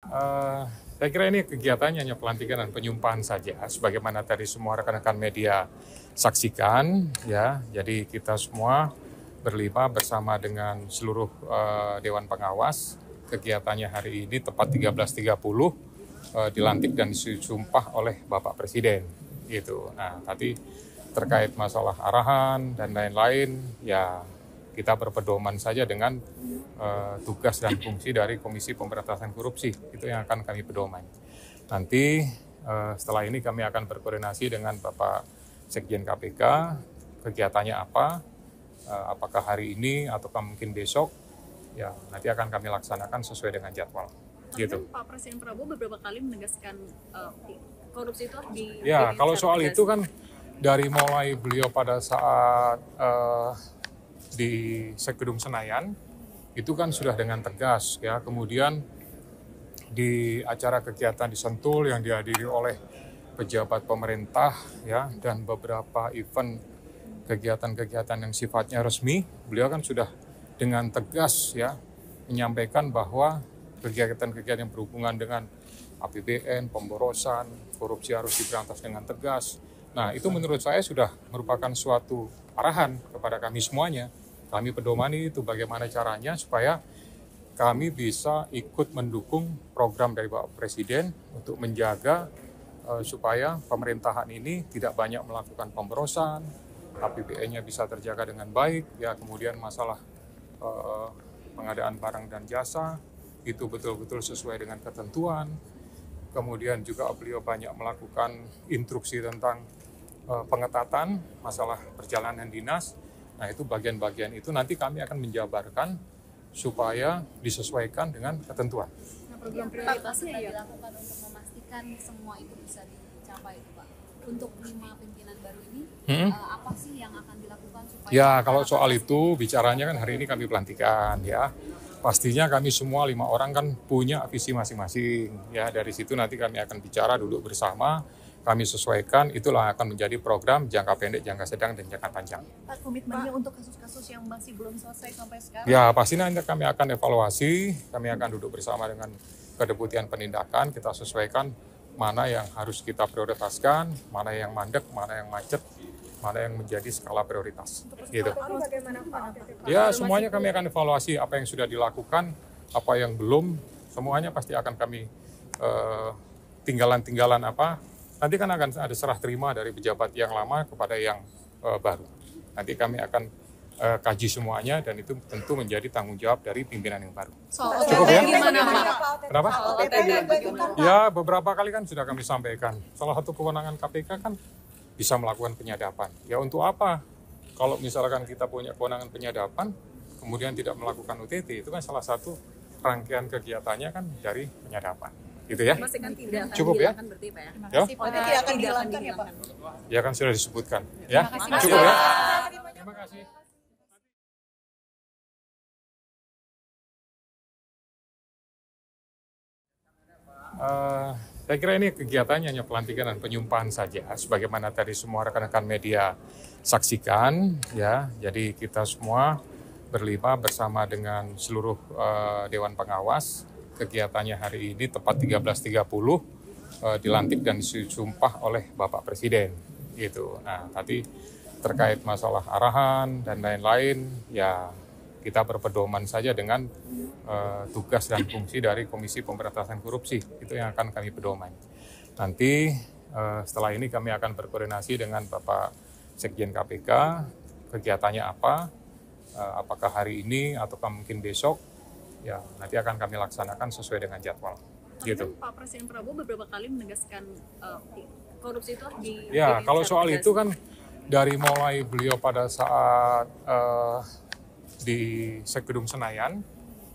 Eh, saya kira ini kegiatannya hanya pelantikan dan penyumpahan saja, sebagaimana tadi semua rekan-rekan media saksikan, ya. Jadi kita semua berlima bersama dengan seluruh Dewan Pengawas. Kegiatannya hari ini tepat 13.30 dilantik dan disumpah oleh Bapak Presiden, gitu. Nah, tadi terkait masalah arahan dan lain-lain, ya kita berpedoman saja dengan tugas dan fungsi dari Komisi Pemberantasan Korupsi. Itu yang akan kami pedoman. Nanti setelah ini kami akan berkoordinasi dengan Bapak Sekjen KPK, kegiatannya apa, apakah hari ini ataukah mungkin besok, ya nanti akan kami laksanakan sesuai dengan jadwal. Gitu. Pak Presiden Prabowo beberapa kali menegaskan korupsi itu harus di. Ya, kalau soal itu kan dari mulai beliau pada saat di Gedung Senayan itu kan sudah dengan tegas, ya. Kemudian di acara kegiatan di Sentul yang dihadiri oleh pejabat pemerintah, ya, dan beberapa event kegiatan-kegiatan yang sifatnya resmi, beliau kan sudah dengan tegas, ya, menyampaikan bahwa kegiatan-kegiatan yang berhubungan dengan APBN, pemborosan, korupsi harus diberantas dengan tegas. Nah, itu menurut saya sudah merupakan suatu arahan kepada kami semuanya. Kami pedomani itu bagaimana caranya supaya kami bisa ikut mendukung program dari Bapak Presiden untuk menjaga supaya pemerintahan ini tidak banyak melakukan pemborosan, APBN-nya bisa terjaga dengan baik, ya, kemudian masalah pengadaan barang dan jasa itu betul-betul sesuai dengan ketentuan. Kemudian juga beliau banyak melakukan instruksi tentang pengetatan masalah perjalanan dinas. Nah, itu bagian-bagian itu nanti kami akan menjabarkan supaya disesuaikan dengan ketentuan. Nah, program prioritasnya ya dilakukan untuk memastikan semua itu bisa dicapai, Pak. Untuk 5 pimpinan baru ini, apa sih yang akan dilakukan supaya? Ya, kalau soal itu bicaranya kan hari ini kami pelantikan, ya. Pastinya kami semua 5 orang kan punya visi masing-masing, ya. Dari situ nanti kami akan bicara, duduk bersama, kami sesuaikan, itulah akan menjadi program jangka pendek, jangka sedang, dan jangka panjang. Pak, komitmennya untuk kasus-kasus yang masih belum selesai sampai sekarang? Ya, pasti nanti kami akan evaluasi, kami akan duduk bersama dengan Kedeputian Penindakan, kita sesuaikan mana yang harus kita prioritaskan, mana yang mandek, mana yang macet, mana yang menjadi skala prioritas. Gitu. Ya, semuanya kami akan evaluasi apa yang sudah dilakukan, apa yang belum, semuanya pasti akan kami tinggalan-tinggalan apa. Nanti kan akan ada serah terima dari pejabat yang lama kepada yang baru. Nanti kami akan kaji semuanya dan itu tentu menjadi tanggung jawab dari pimpinan yang baru. Cukup ya? Kenapa? Ya, beberapa kali kan sudah kami sampaikan. Salah satu kewenangan KPK kan bisa melakukan penyadapan. Ya, untuk apa? Kalau misalkan kita punya kewenangan penyadapan, kemudian tidak melakukan UTT, itu kan salah satu rangkaian kegiatannya kan dari penyadapan. Gitu ya? Cukup ya? Ya? Tidak akan dihilangkan ya, Pak? Ya kan sudah disebutkan. Ya? Cukup ya? Terima kasih. Saya kira ini kegiatannya hanya pelantikan dan penyumpahan saja, sebagaimana tadi semua rekan-rekan media saksikan, ya. Jadi kita semua berlima bersama dengan seluruh Dewan Pengawas. Kegiatannya hari ini tepat 13.30 dilantik dan disumpah oleh Bapak Presiden, gitu. Nah, tadi terkait masalah arahan dan lain-lain, ya kita berpedoman saja dengan tugas dan fungsi dari Komisi Pemberantasan Korupsi. Itu yang akan kami pedoman. Nanti setelah ini kami akan berkoordinasi dengan Bapak Sekjen KPK, kegiatannya apa, apakah hari ini ataukah mungkin besok, ya nanti akan kami laksanakan sesuai dengan jadwal. Gitu. Pak Presiden Prabowo beberapa kali menegaskan korupsi itu harus di. Ya, kalau soal itu kan dari mulai beliau pada saat di Gedung Senayan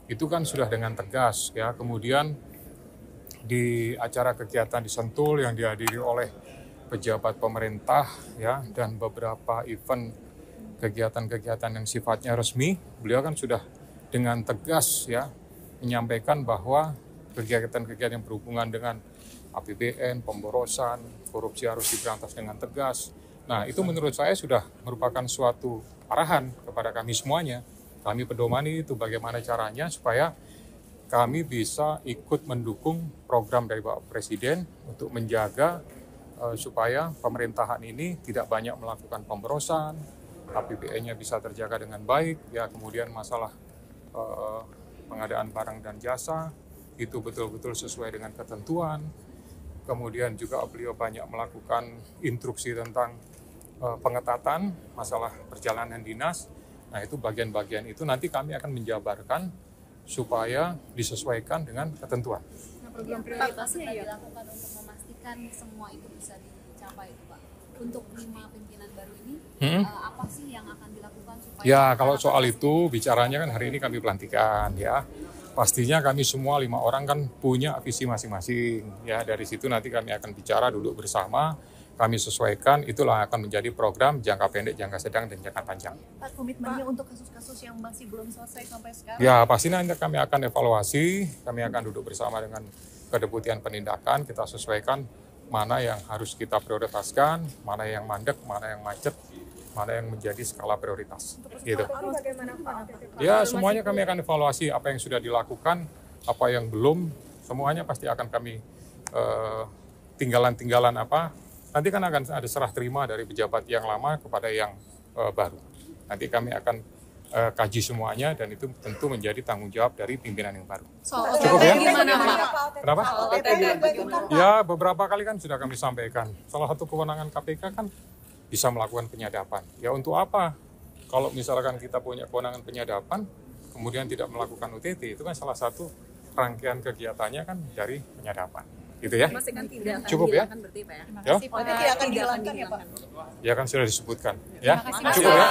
itu kan sudah dengan tegas, ya. Kemudian di acara kegiatan di Sentul yang dihadiri oleh pejabat pemerintah, ya, dan beberapa event kegiatan-kegiatan yang sifatnya resmi, beliau kan sudah dengan tegas, ya, menyampaikan bahwa kegiatan-kegiatan yang berhubungan dengan APBN, pemborosan, korupsi harus diberantas dengan tegas. Nah, itu menurut saya sudah merupakan suatu arahan kepada kami semuanya. Kami pedomani itu bagaimana caranya supaya kami bisa ikut mendukung program dari Bapak Presiden untuk menjaga supaya pemerintahan ini tidak banyak melakukan pemborosan, APBN-nya bisa terjaga dengan baik, ya kemudian masalah pengadaan barang dan jasa itu betul-betul sesuai dengan ketentuan. Kemudian juga beliau banyak melakukan instruksi tentang pengetatan masalah perjalanan dinas. Nah itu bagian-bagian itu nanti kami akan menjabarkan supaya disesuaikan dengan ketentuan. Nah, program prioritasnya yang dilakukan untuk memastikan semua itu bisa dicapai itu Pak. Untuk 5 pimpinan baru ini, apa sih yang akan dilakukan supaya... Ya kalau soal itu bicaranya kan hari ini kami pelantikan ya. Pastinya kami semua 5 orang kan punya visi masing-masing. Ya dari situ nanti kami akan bicara duduk bersama. Kami sesuaikan, itulah akan menjadi program jangka pendek, jangka sedang, dan jangka panjang. Pak, komitmennya untuk kasus-kasus yang masih belum selesai sampai sekarang? Ya, pasti nanti kami akan evaluasi, kami akan duduk bersama dengan Kedeputian Penindakan, kita sesuaikan mana yang harus kita prioritaskan, mana yang mandek, mana yang macet, mana yang menjadi skala prioritas. Gitu. Ya, semuanya kami akan evaluasi apa yang sudah dilakukan, apa yang belum, semuanya pasti akan kami tinggalan-tinggalan apa. Nanti kan akan ada serah terima dari pejabat yang lama kepada yang baru. Nanti kami akan kaji semuanya dan itu tentu menjadi tanggung jawab dari pimpinan yang baru. Soal Cukup ya? gimana Pak? Kenapa? Bagaimana? Ya beberapa kali kan sudah kami sampaikan. Salah satu kewenangan KPK kan bisa melakukan penyadapan. Ya untuk apa? Kalau misalkan kita punya kewenangan penyadapan, kemudian tidak melakukan UTT, itu kan salah satu rangkaian kegiatannya kan dari penyadapan. Gitu ya? Cukup ya? Ya? Berarti tidak akan dihilangkan ya Pak? Ya kan sudah disebutkan. Ya, cukup ya.